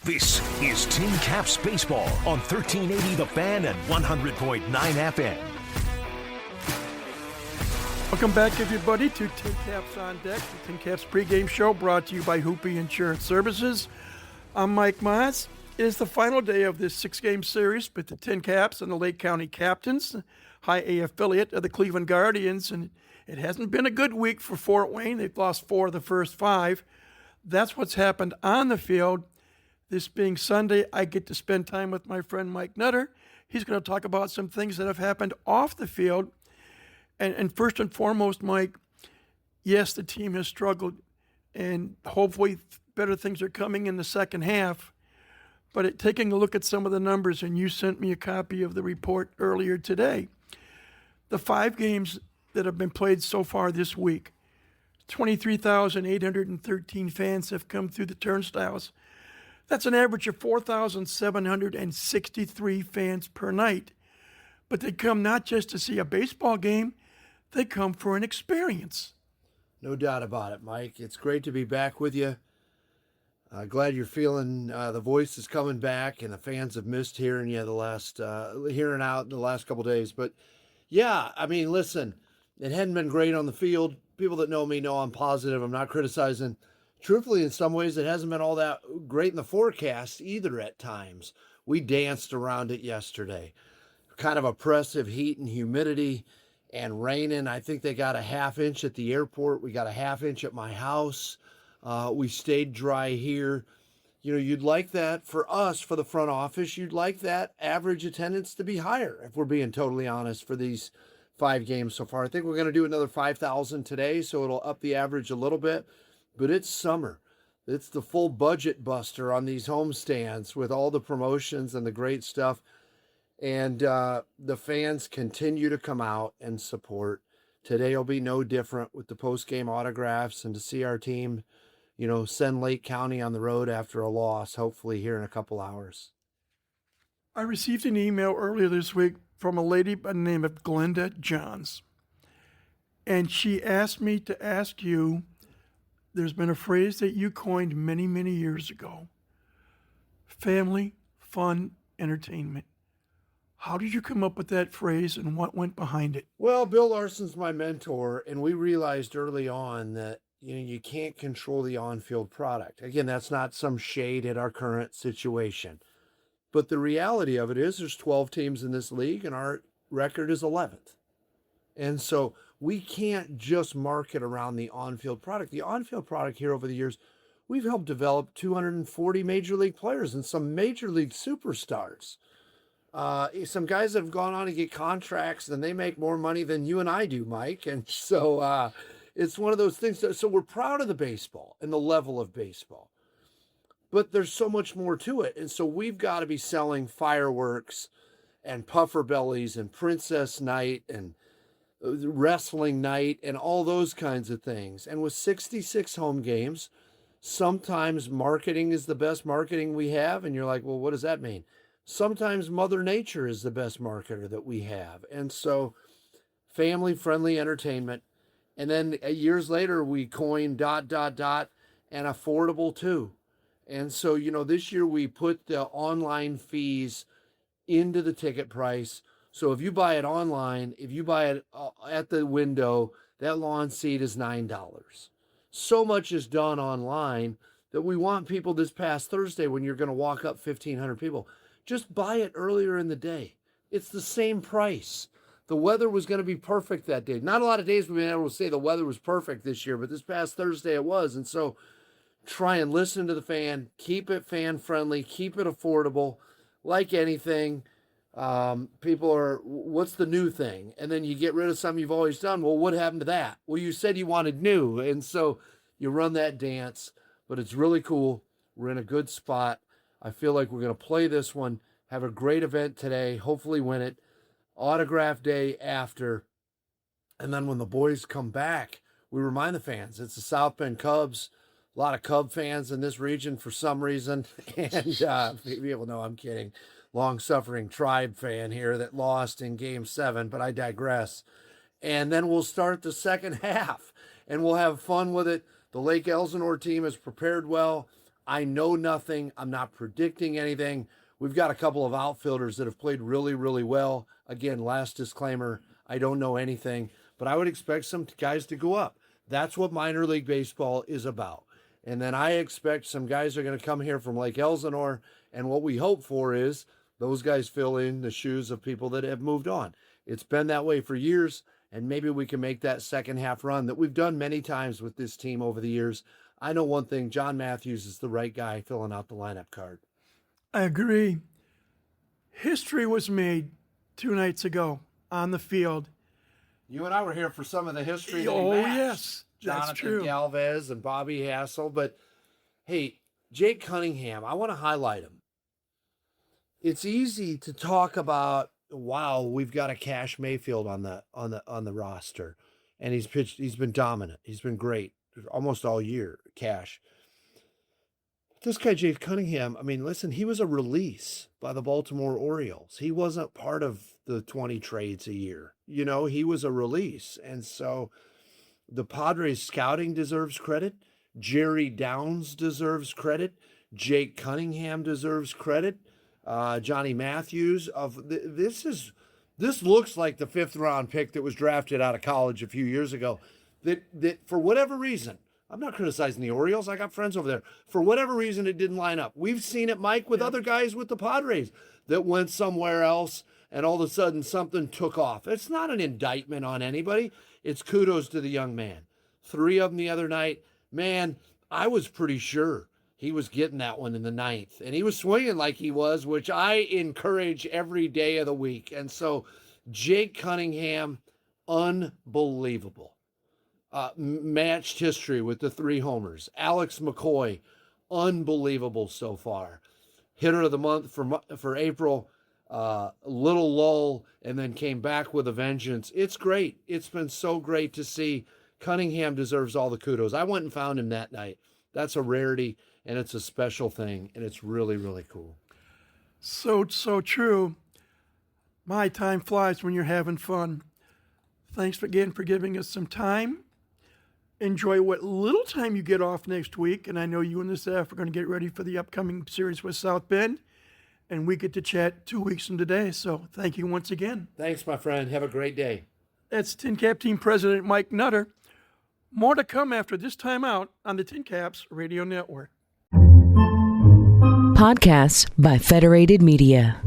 This is Tin Caps Baseball on 1380 The Fan and 100.9 FM. Welcome back, everybody, to Tin Caps on Deck, the Tin Caps pregame show brought to you by Hoopy Insurance Services. I'm Mike Moss. It is the final day of this six-game series with the Tin Caps and the Lake County Captains, High A affiliate of the Cleveland Guardians, and it hasn't been a good week for Fort Wayne. They've lost 4 of the first 5. That's what's happened on the field. This being Sunday, I get to spend time with my friend Mike Nutter. He's going to talk about some things that have happened off the field. And first and foremost, Mike, yes, the team has struggled, and hopefully better things are coming in the second half. But taking a look at some of the numbers, and you sent me a copy of the report earlier today, the 5 games that have been played so far this week, 23,813 fans have come through the turnstiles. That's an average of 4,763 fans per night. But they come not just to see a baseball game, they come for an experience. No doubt about it, Mike. It's great to be back with you. Glad you're feeling the voice is coming back, and the fans have missed hearing you hearing out in the last couple days. But yeah, I mean, listen, it hadn't been great on the field. People that know me know I'm positive. I'm not criticizing. Truthfully, in some ways, it hasn't been all that great in the forecast either at times. We danced around it yesterday. Kind of oppressive heat and humidity and raining. I think they got a ½ inch at the airport. We got a ½ inch at my house. We stayed dry here. You know, you'd like that for us, for the front office, you'd like that average attendance to be higher, if we're being totally honest, for these 5 games so far. I think we're going to do another 5,000 today, so it'll up the average a little bit. But it's summer. It's the full budget buster on these homestands with all the promotions and the great stuff. And the fans continue to come out and support. Today will be no different with the post-game autographs and to see our team, you know, send Lake County on the road after a loss, hopefully here in a couple hours. I received an email earlier this week from a lady by the name of Glenda Johns. And she asked me to ask you, there's been a phrase that you coined many, many years ago. Family, fun, entertainment. How did you come up with that phrase and what went behind it? Well, Bill Larson's my mentor, and we realized early on that you can't control the on-field product. Again, that's not some shade at our current situation. But the reality of it is there's 12 teams in this league, and our record is 11th. And so we can't just market around the on-field product. The on-field product here over the years, we've helped develop 240 major league players and some major league superstars. Some guys that have gone on to get contracts and they make more money than you and I do, Mike. And so it's one of those things. So we're proud of the baseball and the level of baseball. But there's so much more to it. And so we've got to be selling fireworks and puffer bellies and princess night and wrestling night and all those kinds of things. And with 66 home games, sometimes marketing is the best marketing we have. And you're like, well, what does that mean? Sometimes Mother Nature is the best marketer that we have. And so family-friendly entertainment. And then years later, we coined ... and affordable too. And so, you know, this year we put the online fees into the ticket price. So if you buy it online, if you buy it at the window, that lawn seat is $9. So much is done online that we want people this past Thursday when you're going to walk up 1,500 people, just buy it earlier in the day. It's the same price. The weather was going to be perfect that day. Not a lot of days we've been able to say the weather was perfect this year, but this past Thursday it was. And so try and listen to the fan, keep it fan friendly, keep it affordable. Like anything, people are, what's the new thing? And then you get rid of something you've always done. Well, what happened to that? Well, you said you wanted new. And so you run that dance, but it's really cool. We're in a good spot. I feel like we're going to play this one, have a great event today, hopefully win it, autograph day after. And then when the boys come back, we remind the fans, it's the South Bend Cubs. A lot of Cub fans in this region for some reason. And people know I'm kidding. Long-suffering Tribe fan here that lost in Game 7, but I digress. And then we'll start the second half, and we'll have fun with it. The Lake Elsinore team has prepared well. I know nothing. I'm not predicting anything. We've got a couple of outfielders that have played really, really well. Again, last disclaimer, I don't know anything, but I would expect some guys to go up. That's what minor league baseball is about. And then I expect some guys are going to come here from Lake Elsinore, and what we hope for is those guys fill in the shoes of people that have moved on. It's been that way for years, and maybe we can make that second half run that we've done many times with this team over the years. I know one thing, John Matthews is the right guy filling out the lineup card. I agree. History was made 2 nights ago on the field. You and I were here for some of the history that he Oh, matched. yes, that's Jonathan true. Galvez and Bobby Hassel. But, hey, Jake Cunningham, I want to highlight him. It's easy to talk about, wow, we've got a Cash Mayfield on the roster, and he's been dominant. He's been great almost all year, Cash. This guy, Jake Cunningham, I mean, listen, he was a release by the Baltimore Orioles. He wasn't part of the 20 trades a year. You know, he was a release. And so the Padres scouting deserves credit. Jerry Downs deserves credit. Jake Cunningham deserves credit. Johnny Matthews this looks like the 5th round pick that was drafted out of college a few years ago that for whatever reason, I'm not criticizing the Orioles. I got friends over there. For whatever reason, it didn't line up. We've seen it, Mike, with other guys with the Padres that went somewhere else and all of a sudden something took off. It's not an indictment on anybody. It's kudos to the young man. 3 of them the other night. Man, I was pretty sure he was getting that one in the 9th. And he was swinging like he was, which I encourage every day of the week. And so Jake Cunningham, unbelievable. Matched history with the 3 homers. Alex McCoy, unbelievable so far. Hitter of the month for April, little lull, and then came back with a vengeance. It's great. It's been so great to see. Cunningham deserves all the kudos. I went and found him that night. That's a rarity, and it's a special thing, and it's really, really cool. So true. My time flies when you're having fun. Thanks again for giving us some time. Enjoy what little time you get off next week, and I know you and the staff are going to get ready for the upcoming series with South Bend, and we get to chat 2 weeks from today, so thank you once again. Thanks, my friend. Have a great day. That's Tin Cap Team President Mike Nutter. More to come after this time out on the Tin Caps Radio Network. Podcasts by Federated Media.